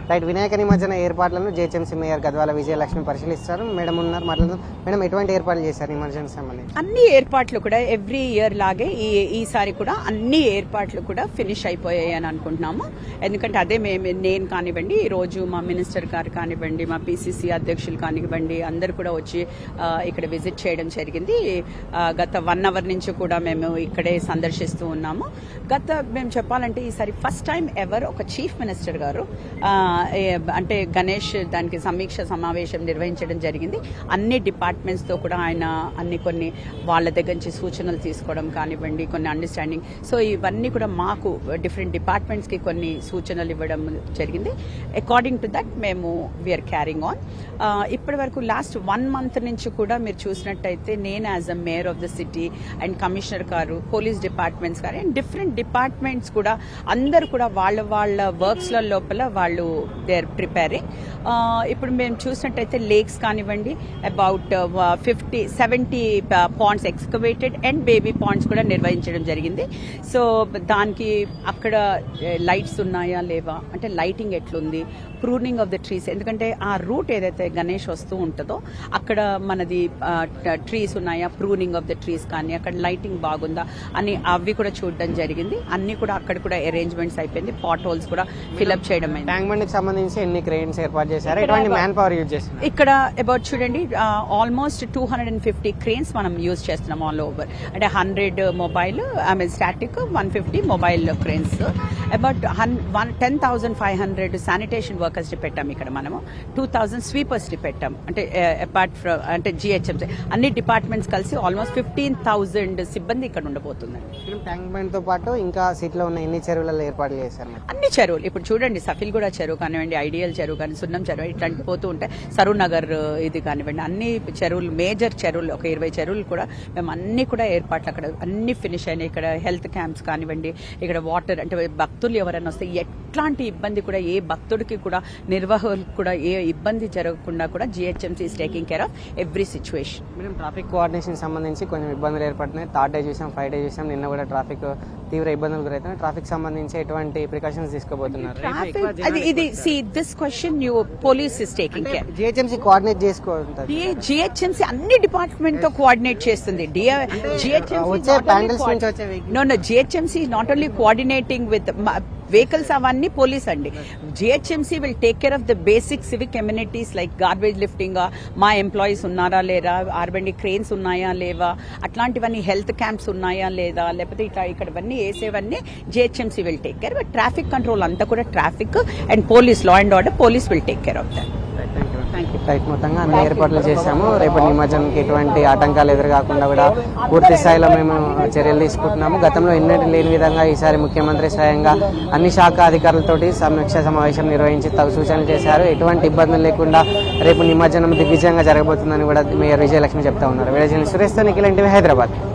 Right, Vinayaka నిమజ్జన ఏర్పాట్లను GHMC mayor Gadwal Vijayalakshmi పరిశీలిస్తారు. మేడం ఉన్నారు, మాట్లాడుతాం. మేడం, ఎటువంటి ఏర్పాట్లు చేశారు నిమజ్జన సంబంధించి? అన్ని ఏర్పాట్లు కూడా ఎవ్రీ ఇయర్ లాగే ఈసారి కూడా అన్ని ఏర్పాట్లు కూడా ఫినిష్ అయిపోయాయి అని అనుకుంటున్నాము. ఎందుకంటే అదే నేను కానివ్వండి, ఈ రోజు మా మినిస్టర్ గారు కానివ్వండి, మా పిసిసి అధ్యక్షులు కానివ్వండి, అందరు కూడా వచ్చి ఇక్కడ విజిట్ చేయడం జరిగింది. గత 1 అవర్ నుంచి కూడా మేము ఇక్కడే సందర్శిస్తూ ఉన్నాము. మేము చెప్పాలంటే ఈసారి ఫస్ట్ టైం ఎవర్ ఒక చీఫ్ మినిస్టర్ గారు అంటే గణేష్ దానికి సమీక్ష సమావేశం నిర్వహించడం జరిగింది. అన్ని డిపార్ట్మెంట్స్తో కూడా ఆయన కొన్ని వాళ్ళ దగ్గర నుంచి సూచనలు తీసుకోవడం కానివ్వండి, కొన్ని అండర్స్టాండింగ్, సో ఇవన్నీ కూడా మాకు డిఫరెంట్ డిపార్ట్మెంట్స్కి కొన్ని సూచనలు ఇవ్వడం జరిగింది. అకార్డింగ్ టు దట్ మేము వీఆర్ క్యారింగ్ ఆన్. ఇప్పటి వరకు లాస్ట్ 1 మంత్ నుంచి కూడా మీరు చూసినట్టయితే నేను as a mayor of the city and commissioner గారు, పోలీస్ డిపార్ట్మెంట్స్ గారు అండ్ డిఫరెంట్ డిపార్ట్మెంట్స్ కూడా అందరు కూడా వాళ్ళ వర్క్స్ల లోపల వాళ్ళు దే ఆర్ ప్రిపేరింగ్. ఇప్పుడు మేము చూసినట్టయితే లేక్స్ కానివ్వండి, about 70 ponds excavated and baby ponds కూడా నిర్వహించడం జరిగింది. సో దానికి అక్కడ లైట్స్ ఉన్నాయా లేవా, అంటే లైటింగ్ ఎట్లుంది, ప్రూనింగ్ ఆఫ్ ద ట్రీస్, ఎందుకంటే ఆ రూట్ ఏదైతే గణేష్ వస్తూ ఉంటుందో అక్కడ మనది ట్రీస్ ఉన్నాయా, ప్రూనింగ్ ఆఫ్ ద ట్రీస్ కానీ అక్కడ లైటింగ్ బాగుందా అని అవి కూడా చూడడం జరిగింది. అన్ని కూడా అక్కడ కూడా అరేంజ్మెంట్స్ అయిపోయింది. పాట్ హోల్స్ కూడా ఫిల్అప్ చేయడం అయింది. ట్యాంక్ బండ్కి సంబంధించి ఎన్ని క్రెయిన్స్ ఏర్పాటు చేశారు, ఎటువంటి మ్యాన్ పవర్ యూజ్ చేస్తారు? ఇక్కడ అబౌట్ చూడండి ఆల్మోస్ట్ 250 క్రెయిన్స్ మనం యూజ్ చేస్తున్నాం ఆల్ ఓవర్. అంటే 100 mobile static, 150 mobile cranes, about 10,500 sanitation workers ని పెట్టాం ఇక్కడ. మనము 2,000 స్వీపర్స్ ని పెట్టాం. అంటే అపార్ట్ ఫ్రమ్ అంటే జిహెచ్ఎంసీ అన్ని డిపార్ట్మెంట్స్ కలిసి ఆల్మోస్ట్ 15,000 సిబ్బంది ఇక్కడ ఉండబోతుందండి. ట్యాంక్ బండ్ తో పాటు ఇంకా సిటీలో ఉన్న ఎన్ని చెరువులలో ఏర్పాటు చేశారు? అన్ని చెరువులు ఇప్పుడు చూడండి, సఫిల్గూడ చెరువు కానివ్వండి, ఐడియల్ చెరువు కానీ, సున్నం చెరువు ఇట్లాంటి పోతూ ఉంటాయి, సరూర్ నగర్ ఇది కానివ్వండి, అన్ని చెరువులు, మేజర్ చెరువులు ఒక 20 చెరువులు కూడా మేము అన్ని కూడా ఏర్పాట్లు అక్కడ అన్ని ఫినిష్ అయినాయి. ఇక్కడ హెల్త్ క్యాంప్స్ కానివ్వండి, ఇక్కడ వాటర్, అంటే భక్తులు ఎవరైనా వస్తే ఎట్లాంటి ఇబ్బంది కూడా ఏ భక్తుడికి కూడా నిర్వాహకులకు కూడా ఏ ఇబ్బంది జరగకుండా కూడా GHMC is taking care of every situation. Madam, traffic coordination సంబంధించి కొంచెం ఇబ్బందులు ఏర్పడుతున్నాయి. 3rd డే చూసాం, 5th డే చూసాం, నిన్న కూడా ట్రాఫిక్ తీవ్ర ఇబ్బందులు గురవుతున్నాయి. ట్రాఫిక్ సంబంధించి ఎటువంటి ప్రికాషన్స్ తీసుకోబోతున్నారు? This question police is taking care. GHMC coordinate చేసుకోవాలి. జిహెచ్ఎంసీ అన్ని డిపార్ట్మెంట్ తో కోఆర్డినేట్ చేస్తుంది. GHMC not only coordinating with vehicles, అవన్నీ పోలీస్ అండి. GHMC will take care of the basic civic amenities like garbage lifting, మా employees ఉన్నారా లేరా, ఆర్బండి cranes ఉన్నాయా లేవా, అట్లాంటివన్నీ హెల్త్ క్యాంప్స్ ఉన్నాయా లేదా, లేకపోతే ఇక్కడ ఇవన్నీ వేసేవన్నీ GHMC will take care. But traffic control అంతా కూడా traffic and police, law and order police will take care of that. Right, మొత్తంగా అన్ని ఏర్పాట్లు చేశాము. రేపటి నిమజ్జనానికి ఎటువంటి ఆటంకాలు ఎదురుకాకుండా కూడా పూర్తి స్థాయిలో మేము చర్యలు తీసుకుంటున్నాము. గతంలో ఎన్నడూ లేని విధంగా ఈసారి ముఖ్యమంత్రి స్వయంగా అన్ని శాఖ అధికారులతోటి సమీక్ష సమావేశం నిర్వహించి తగు సూచనలు చేశారు. ఎటువంటి ఇబ్బందులు లేకుండా రేపు నిమజ్జనం దిగ్విజయంగా జరగబోతుందని కూడా మేయర్ విజయలక్ష్మి చెప్తా ఉన్నారు. వీడియో సురేష్తో నిఖిల్, ఎన్టీవీ, హైదరాబాద్.